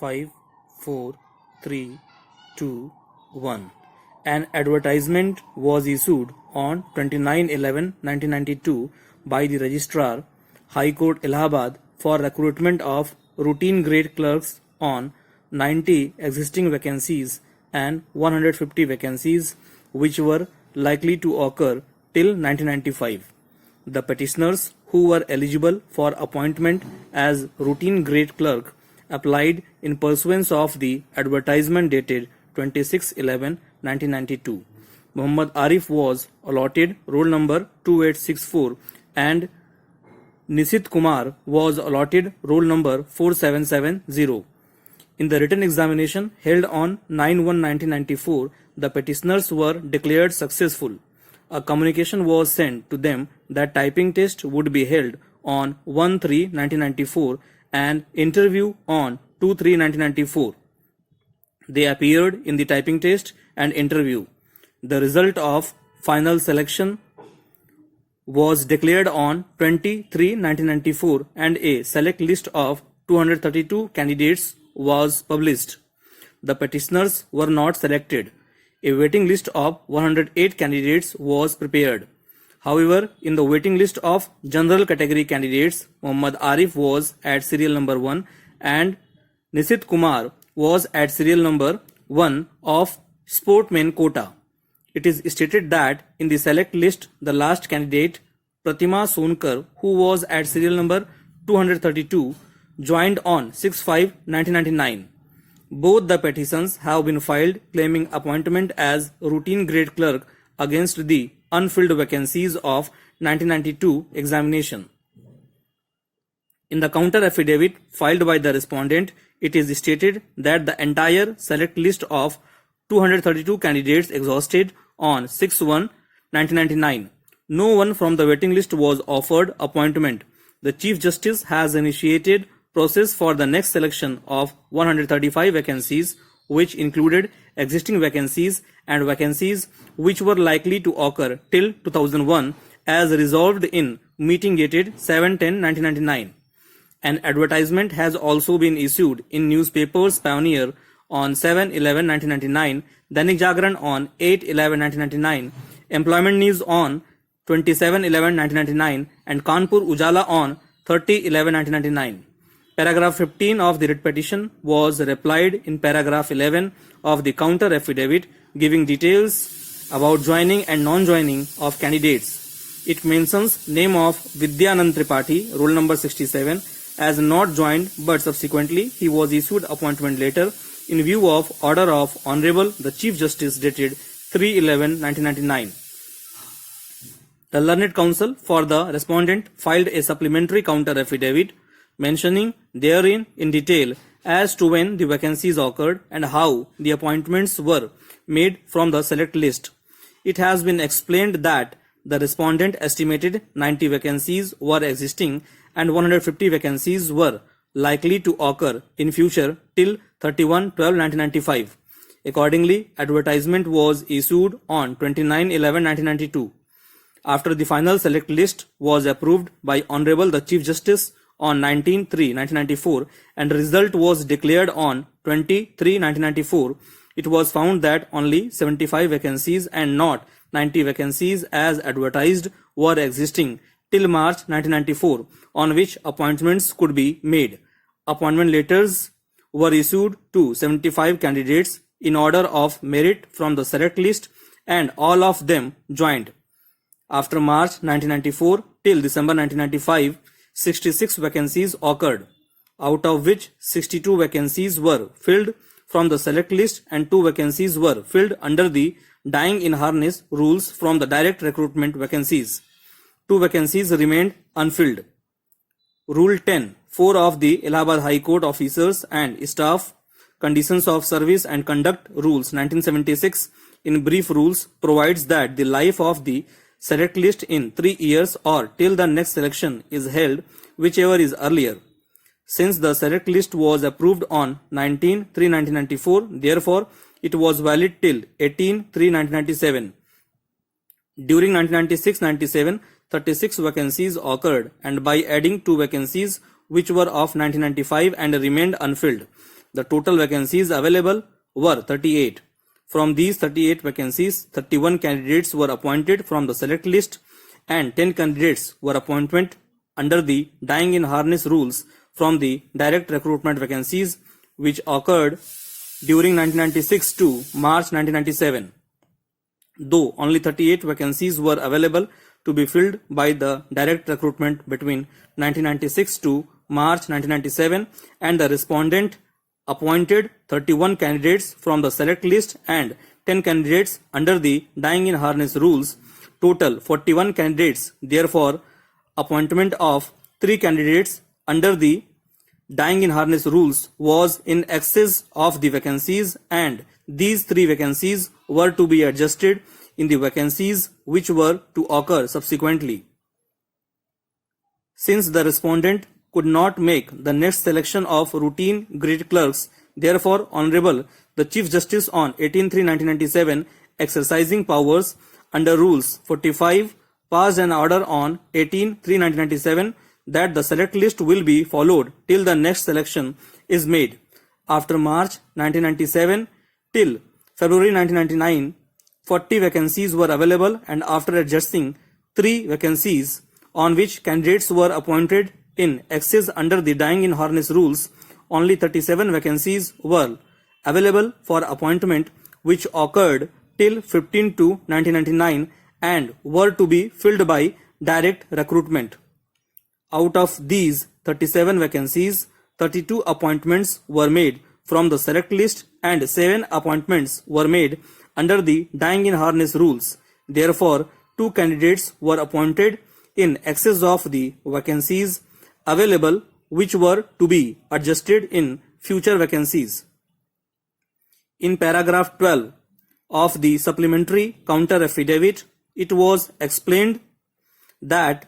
5, 4, 3, 2, 1. An advertisement was issued on 29/11/1992 by the Registrar, High Court Allahabad for recruitment of routine grade clerks on 90 existing vacancies and 150 vacancies which were likely to occur till 1995. The petitioners who were eligible for appointment as routine grade clerk applied in pursuance of the advertisement dated 26/11/1992. Muhammad Arif was allotted roll number 2864 and Nisit Kumar was allotted roll number 4770. In the written examination held on 9/1/1994, the petitioners were declared successful. A communication was sent to them that typing test would be held on 1/3/1994 and interview on 2/3/1994. They appeared in the typing test and interview. The result of final selection was declared on 23/1994 and a select list of 232 candidates was published. The petitioners were not selected. A waiting list of 108 candidates was prepared. However, in the waiting list of general category candidates, Muhammad Arif was at serial number 1 and Nisit Kumar was at serial number 1 of sportman quota. It is stated that in the select list, the last candidate, Pratima Sonkar, who was at serial number 232, joined on 6/5/1999. Both the petitions have been filed claiming appointment as routine grade clerk against the unfilled vacancies of 1992 examination. In the counter affidavit filed by the respondent, it is stated that the entire select list of 232 candidates exhausted on 6/1/1999. No one from the waiting list was offered appointment. The Chief Justice has initiated process for the next selection of 135 vacancies, which included existing vacancies and vacancies which were likely to occur till 2001, as resolved in meeting dated 7/10/1999. An advertisement has also been issued in newspapers Pioneer on 7/11/1999, Dainik Jagran on 8/11/1999, Employment News on 27/11/1999 and Kanpur Ujala on 30/11/1999. Paragraph 15 of the writ petition was replied in paragraph 11 of the counter affidavit, giving details about joining and non-joining of candidates. It mentions name of Vidyanand Tripathi, roll number 67, as not joined, but subsequently he was issued appointment letter in view of order of Honorable the Chief Justice dated 3/11/1999. The learned counsel for the respondent filed a supplementary counter affidavit mentioning therein in detail as to when the vacancies occurred and how the appointments were made from the select list. It has been explained that the respondent estimated 90 vacancies were existing and 150 vacancies were likely to occur in future till 31/12/1995. Accordingly, advertisement was issued on 29/11/1992. After the final select list was approved by Honorable the Chief Justice on 19/3/1994 and the result was declared on 23/1994, it was found that only 75 vacancies and not 90 vacancies as advertised were existing till March 1994, on which appointments could be made. Appointment letters were issued to 75 candidates in order of merit from the select list and all of them joined. After March 1994 till December 1995, 66 vacancies occurred, out of which 62 vacancies were filled from the select list and 2 vacancies were filled under the dying in harness rules from the direct recruitment vacancies. 2 vacancies remained unfilled. Rule 10, 4 of the Allahabad High Court Officers and Staff Conditions of Service and Conduct Rules 1976 in brief rules provides that the life of the select list in 3 years or till the next selection is held, whichever is earlier. Since the select list was approved on 19/3/1994, therefore it was valid till 18/3/1997. During 1996-97, 36 vacancies occurred, and by adding 2 vacancies which were of 1995 and remained unfilled, The total vacancies available were 38. From these 38 vacancies, 31 candidates were appointed from the select list and 10 candidates were appointed under the dying in harness rules from the direct recruitment vacancies which occurred during 1996 to March 1997. Though only 38 vacancies were available to be filled by the direct recruitment between 1996 to March 1997, and the respondent appointed 31 candidates from the select list and 10 candidates under the dying in harness rules, total 41 candidates. Therefore, appointment of 3 candidates under the dying in harness rules was in excess of the vacancies, and these 3 vacancies were to be adjusted in the vacancies which were to occur subsequently. Since the respondent could not make the next selection of routine grid clerks, therefore Honorable the Chief Justice on 18/3/1997, exercising powers under Rules 45, passed an order on 18/3/1997 that the select list will be followed till the next selection is made. After March 1997 till February 1999, 40 vacancies were available, and after adjusting 3 vacancies on which candidates were appointed in excess under the dying in harness rules, only 37 vacancies were available for appointment which occurred till 15/2/1999 and were to be filled by direct recruitment. Out of these 37 vacancies, 32 appointments were made from the select list and 7 appointments were made under the dying in harness rules. Therefore, 2 candidates were appointed in excess of the vacancies available which were to be adjusted in future vacancies. In paragraph 12 of the supplementary counter affidavit, it was explained that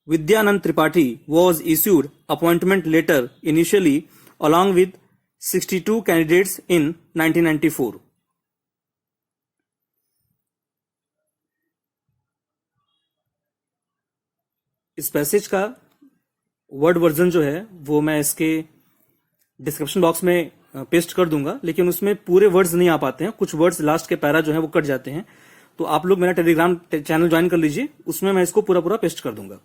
Vidyanand Tripathi was issued appointment letter initially along with 62 candidates in 1994. इस passage का word version जो है वो मैं इसके description box में paste कर दूंगा, लेकिन उसमें पूरे वर्ड्स नहीं आ पाते हैं, कुछ वर्ड्स लास्ट के पैरा जो है वो कट जाते हैं। तो आप लोग मेरा टेलीग्राम चैनल ज्वाइन कर लीजिए, उसमें मैं इसको पूरा पेस्ट कर दूंगा।